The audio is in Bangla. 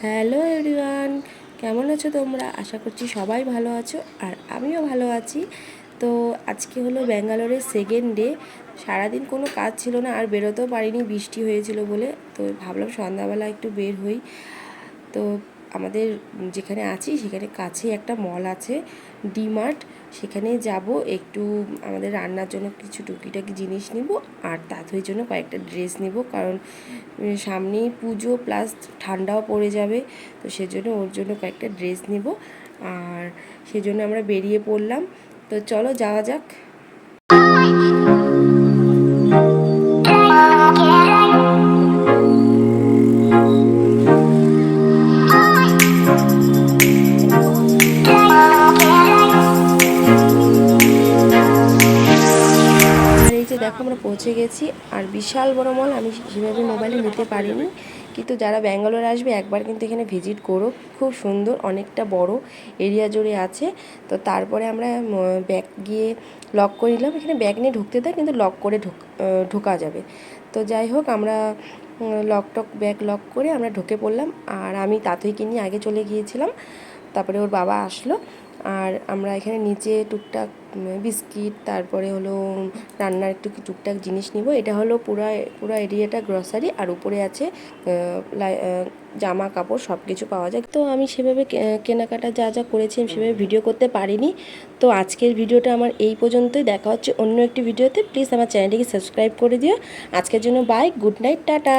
হ্যালো এভরিওয়ান, কেমন আছো তোমরা? আশা করছি সবাই ভালো আছো আর আমিও ভালো আছি। তো আজকে হলো ব্যাঙ্গালোরের সেকেন্ড ডে। সারাদিন কোনো কাজ ছিল না আর বেরোতেও পারিনি, বৃষ্টি হয়েছিল বলে। তো ভাবলাম সন্ধ্যাবেলা একটু বের হই। তো আমাদের যেখানে আছি সেখানে কাছেই একটা মল আছে, ডিমার্ট। সেখানে যাব, একটু আমাদের রান্নার জন্য কিছু টুকিটাকি জিনিস নিব আর তাঁতইয়ের জন্য কয়েকটা ড্রেস নিব, কারণ সামনেই পুজো প্লাস ঠান্ডাও পড়ে যাবে। তো সেজন্য ওর জন্য কয়েকটা ড্রেস নিব আর সেজন্য আমরা বেরিয়ে পড়লাম। তো চলো যাওয়া যাক। দেখো আমরা পৌঁছে গেছি আর বিশাল বড় মল। আমি সেভাবে মোবাইলে নিতে পারিনি, কিন্তু যারা ব্যাঙ্গালোর আসবে একবার কিন্তু এখানে ভিজিট করো। খুব সুন্দর, অনেকটা বড় এরিয়া জুড়ে আছে। তো তারপরে আমরা ব্যাগ গিয়ে লক করে নিলাম। এখানে ব্যাগ নিয়ে ঢুকতে দেয়, কিন্তু লক করে ঢোকা যাবে। তো যাই হোক, আমরা ব্যাগ লক করে আমরা ঢুকে পড়লাম। আর আমি তাঁতইকে নিয়ে আগে চলে গিয়েছিলাম, তারপরে ওর বাবা আসলো। আর আমরা এখানে নিচে টুকটাক বিস্কিট, তারপরে হলো রান্নার একটু টুকটাক জিনিস নিব। এটা হলো পুরো এরিয়াটা গ্রসারি, আর উপরে আছে জামা কাপড় সব কিছু পাওয়া যায়। তো আমি সেভাবে কেনাকাটা যা যা করেছি আমি সেভাবে ভিডিও করতে পারিনি। তো আজকের ভিডিওটা আমার এই পর্যন্তই। দেখা হচ্ছে অন্য একটি ভিডিওতে। প্লিজ আমার চ্যানেলটিকে সাবস্ক্রাইব করে দিও। আজকের জন্য বাই, গুড নাইট, টাটা।